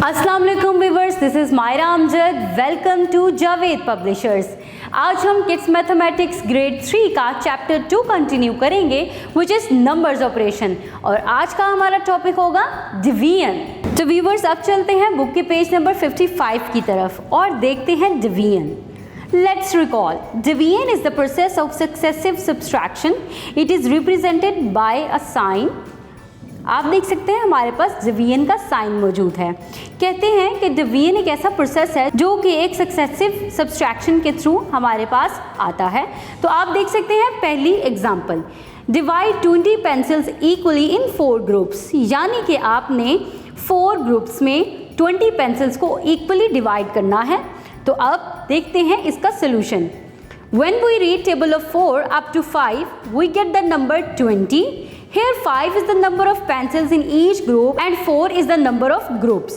अस्सलाम वालेकुम viewers, this is Maira Amjad. Welcome to Javed publishers. आज हम किड्स मैथमेटिक्स ग्रेड 3 का चैप्टर 2 कंटिन्यू करेंगे विच इज़ नंबर्स ऑपरेशन, और आज का हमारा टॉपिक होगा डिवीजन। तो व्यूअर्स अब चलते हैं बुक के पेज नंबर 55 की तरफ और देखते हैं division. Let's recall, division is the process of successive subtraction. It is represented by a sign. आप देख सकते हैं हमारे पास डिवीजन का साइन मौजूद है। कहते हैं कि डिवीजन एक ऐसा प्रोसेस है जो कि एक सक्सेसिव सब्सट्रैक्शन के थ्रू हमारे पास आता है। तो आप देख सकते हैं पहली example, divide 20 pencils equally in 4 groups, यानी कि आपने 4 ग्रुप्स में 20 पेंसिल्स को इक्वली डिवाइड करना है। तो अब देखते हैं इसका solution. When we read table of 4 up to 5, we get the number 20. Here 5 is the number of pencils in each group and 4 is the number of groups.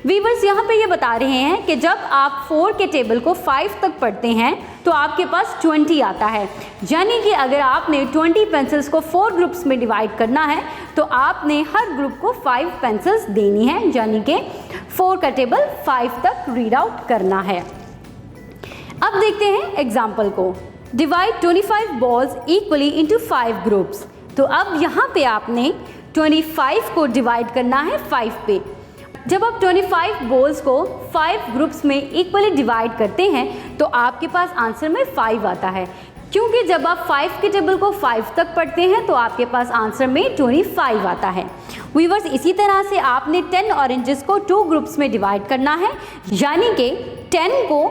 Viewers यहाँ पे ये बता रहे हैं कि जब आप 4 के टेबल को 5 तक पढ़ते हैं तो आपके पास 20 आता है, यानी कि अगर आपने 20 पेंसिल्स को 4 ग्रुप्स में डिवाइड करना है तो आपने हर ग्रुप को 5 पेंसिल्स देनी है, यानी कि 4 का टेबल 5 तक रीड आउट करना है। अब देखते हैं एग्जाम्पल को, divide 25 balls equally into 5 groups. तो अब यहाँ पे आपने 25 को डिवाइड करना है 5 पे। जब आप 25 बॉल्स को 5 ग्रुप्स में इक्वली डिवाइड करते हैं तो आपके पास आंसर में 5 आता है, क्योंकि जब आप 5 के टेबल को 5 तक पढ़ते हैं तो आपके पास आंसर में 25 आता है। वीवर्स इसी तरह से आपने 10 ऑरेंजेस को 2 ग्रुप्स में डिवाइड करना है, यानी कि 10 को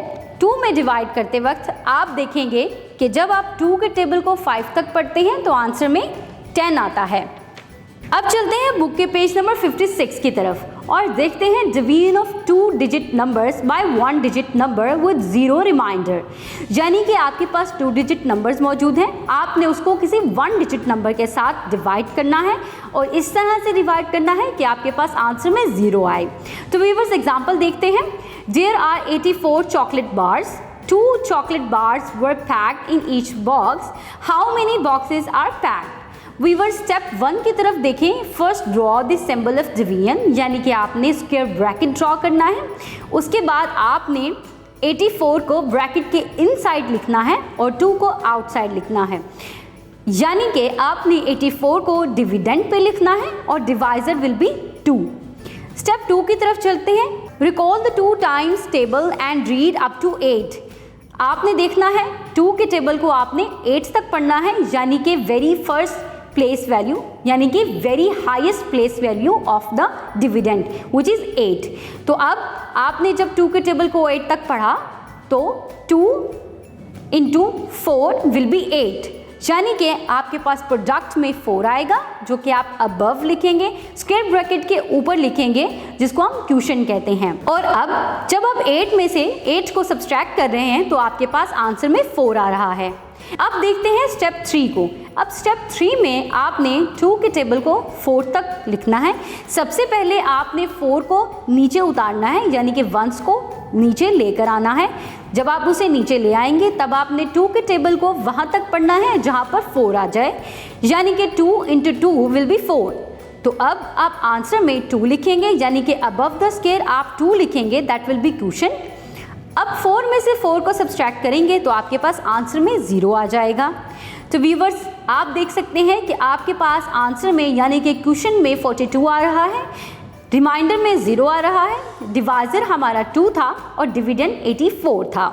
2 में डिवाइड करते वक्त आप देखेंगे कि जब आप 2 के टेबल को 5 तक पढ़ते हैं तो आंसर में 10 आता है। अब चलते हैं बुक के पेज नंबर 56 की तरफ और देखते हैं division of 2 digit numbers by 1 digit number with 0 remainder, यानी कि आपके पास 2 डिजिट नंबर्स मौजूद हैं, आपने उसको किसी 1 डिजिट नंबर के साथ डिवाइड करना है और इस तरह से डिवाइड करना है कि आपके पास आंसर में 0 आए। तो व्यूअर्स एग्जांपल देखते हैं। There are 84 chocolate bars. 2 chocolate bars were packed in each box. How many boxes are packed? Viewer step 1 की तरफ देखें। First draw the symbol of division, यानी कि आपने स्क्वायर ब्रैकेट ड्रॉ करना है। उसके बाद आपने 84 को ब्रैकेट के इनसाइड लिखना है और 2 को आउटसाइड लिखना है, यानी कि आपने 84 को डिविडेंड पे लिखना है और डिवाइजर विल बी 2। स्टेप 2 की तरफ चलते हैं। Recall the 2 times table and read up to 8। आपने देखना है 2 के टेबल को आपने 8 तक पढ़ना है, यानी कि वेरी फर्स्ट प्लेस वैल्यू, यानी कि very highest place value of the dividend which is 8। तो अब आपने जब 2 के टेबल को 8 तक पढ़ा तो 2 इंटू 4 विल बी 8, यानी कि आपके पास प्रोडक्ट में 4 आएगा, जो कि आप अबव लिखेंगे, स्क्वायर ब्रैकेट के ऊपर लिखेंगे, जिसको हम क्वोशिएंट कहते हैं। और अब जब आप 8 में से 8 को सब्सट्रैक्ट कर रहे हैं तो आपके पास आंसर में 4 आ रहा है। अब देखते हैं स्टेप 3 को। अब स्टेप 3 में आपने 2 के टेबल को 4 तक लिखना है। सबसे पहले आपने 4 को नीचे उतारना है, यानी कि 1s को नीचे लेकर आना है। जब आप उसे नीचे ले आएंगे तब आपने 2 के टेबल को वहाँ तक पढ़ना है जहाँ पर 4 आ जाए, यानी कि 2 इंटू 2 विल बी 4। तो अब आप आंसर में 2 लिखेंगे, यानी कि अबव द स्क्वायर आप 2 लिखेंगे, दैट विल बी क्वोशिएंट। अब 4 में से 4 को सब्सट्रैक्ट करेंगे तो आपके पास आंसर में 0 आ जाएगा। तो व्यूवर्स आप देख सकते हैं कि आपके पास आंसर में, यानी कि क्वोशिएंट में 42 आ रहा है, रिमाइंडर में 0 आ रहा है, डिवाइजर हमारा 2 था और डिविडेंड 84 था।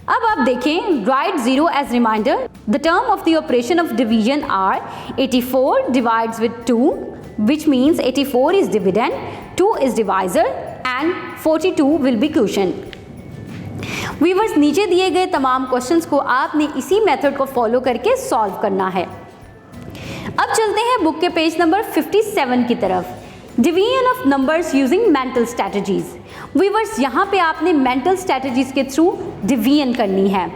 अब आप देखें, right 0 as remainder. The term of the operation of division are 84 divides with 2, which means 84 is dividend, 2 is divisor and 42 will be quotient. Viewers नीचे दिए गए तमाम क्वेश्चंस को आपने इसी मेथड को फॉलो करके सॉल्व करना है। अब चलते हैं बुक के पेज नंबर 57 की तरफ। Division of numbers using mental strategies. Viewers यहाँ पे आपने मेंटल स्ट्रैटेजीज के थ्रू डिवीजन करनी है।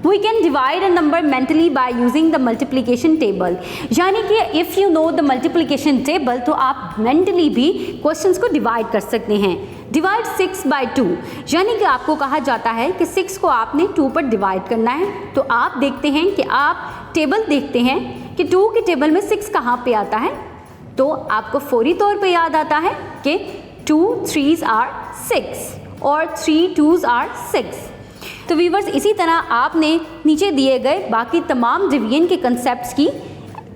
We can divide a number mentally by using the multiplication table, यानी कि if you know the multiplication table तो आप mentally भी क्वेश्चंस को डिवाइड कर सकते हैं। डिवाइड 6 by 2, यानी कि आपको कहा जाता है कि 6 को आपने 2 पर डिवाइड करना है। तो आप देखते हैं कि आप टेबल देखते हैं कि 2 के टेबल में 6 कहाँ पे आता है, तो आपको फौरी तौर पे याद आता है कि 2 3s are 6 और 3 2s are 6। तो व्यूवर्स इसी तरह आपने नीचे दिए गए बाकी तमाम डिवीजन के कंसेप्ट्स की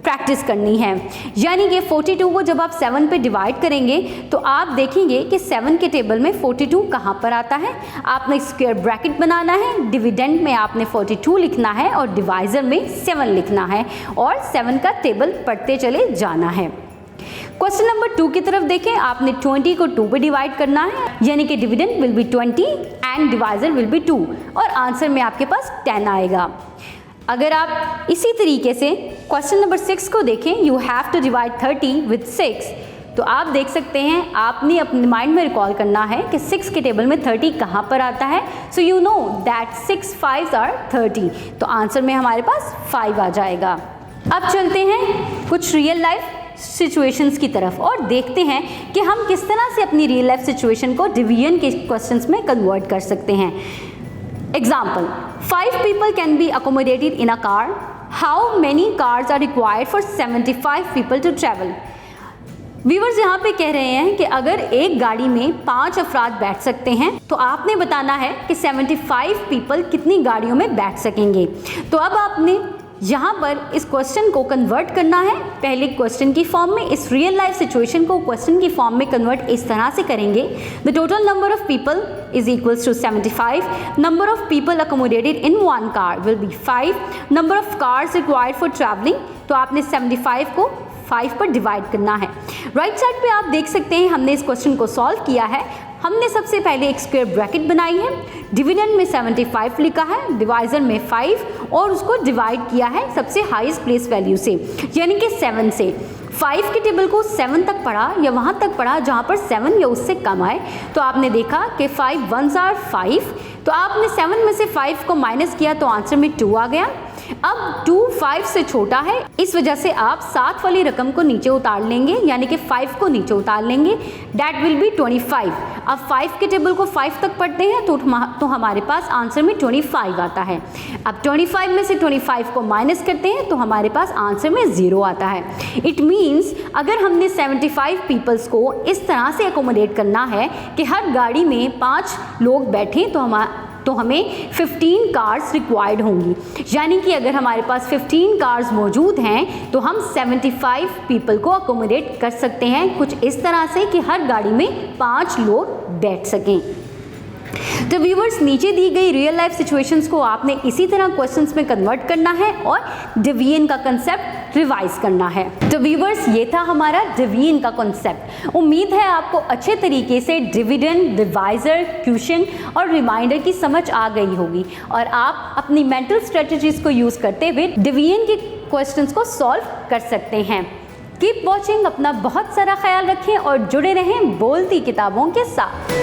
प्रैक्टिस करनी है। यानी कि 42 को जब आप 7 पे डिवाइड करेंगे तो आप देखेंगे कि 7 के टेबल में 42 कहाँ पर आता है। आपने स्क्वायर ब्रैकेट बनाना है, डिविडेंड में आपने 42 लिखना है और डिवाइजर में 7 लिखना है और 7 का टेबल पढ़ते चले जाना है। क्वेश्चन नंबर 2 की तरफ देखें, आपने 20 को 2 पे डिवाइड करना है, यानी कि dividend will be 20 and divisor will be 2 और आंसर में आपके पास 10 आएगा। अगर आप इसी तरीके से क्वेश्चन नंबर 6 को देखें, you have to divide 30 with 6, तो आप देख सकते हैं आपने अपने माइंड में रिकॉल करना है कि 6 के टेबल में 30 कहाँ पर आता है। So you know that 6 5s are 30, तो आंसर में हमारे पास 5 आ जाएगा। अब चलते हैं कुछ रियल लाइफ सिचुएशंस की तरफ और देखते हैं कि हम किस तरह से अपनी रियल लाइफ सिचुएशन को डिवीजन के क्वेश्चंस में कन्वर्ट कर सकते हैं। Example, 5 people can be accommodated in a car. How many cars are required for 75 people to travel? Viewers यहाँ पे कह रहे हैं कि अगर एक गाड़ी में 5 अफराद बैठ सकते हैं तो आपने बताना है कि 75 people कितनी गाड़ियों में बैठ सकेंगे। तो अब आपने यहाँ पर इस क्वेश्चन को कन्वर्ट करना है, पहले क्वेश्चन की फॉर्म में, इस रियल लाइफ सिचुएशन को क्वेश्चन की फॉर्म में कन्वर्ट इस तरह से करेंगे। The total number of people is equals to 75, number of people accommodated in 1 car will be 5, number of cars required for travelling, तो आपने 75 को 5 पर डिवाइड करना है। राइट साइड पे आप देख सकते हैं हमने इस क्वेश्चन को सॉल्व किया है। हमने सबसे पहले एक स्क्वायर ब्रैकेट बनाई है, डिविडेंड में 75 लिखा है, डिवाइजर में 5 और उसको डिवाइड किया है सबसे हाईएस्ट प्लेस वैल्यू से, यानी कि 7 से। 5 के टेबल को 7 तक पढ़ा या वहाँ तक पढ़ा जहाँ पर 7 या उससे कम आए, तो आपने देखा कि 5 1s are 5, तो आपने 7 में से 5 को माइनस किया तो आंसर में 2 आ गया। अब 2 5 से छोटा है, इस वजह से आप 7 वाली रकम को नीचे उतार लेंगे, यानी कि 5 को नीचे उतार लेंगे, दैट विल बी 25। अब 5 के टेबल को 5 तक पढ़ते हैं तो हमारे पास आंसर में 25 आता है। अब 25 में से 25 को माइनस करते हैं तो हमारे पास आंसर में 0 आता है। इट मीन्स अगर हमने 75 पीपल्स को इस तरह से अकोमोडेट करना है कि हर गाड़ी में 5 लोग बैठें तो हमें 15 कार्स रिक्वायर्ड होंगी, यानी कि अगर हमारे पास 15 कार्स मौजूद हैं तो हम 75 पीपल को अकोमोडेट कर सकते हैं कुछ इस तरह से कि हर गाड़ी में 5 लोग बैठ सकें। तो व्यूवर्स नीचे दी गई रियल लाइफ सिचुएशंस को आपने इसी तरह क्वेश्चंस में कन्वर्ट करना है और डिवीजन का कंसेप्ट रिवाइज करना है। तो व्यूवर्स ये था हमारा डिवीजन का कंसेप्ट। उम्मीद है आपको अच्छे तरीके से डिविडेंड, डिवाइजर, क्वेश्चन और रिमाइंडर की समझ आ गई होगी और आप अपनी मेंटल स्ट्रेटजीज को यूज करते हुए डिवीजन के क्वेश्चंस को सॉल्व कर सकते हैं। कीप वॉचिंग, अपना बहुत सारा ख्याल रखें और जुड़े रहें बोलती किताबों के साथ।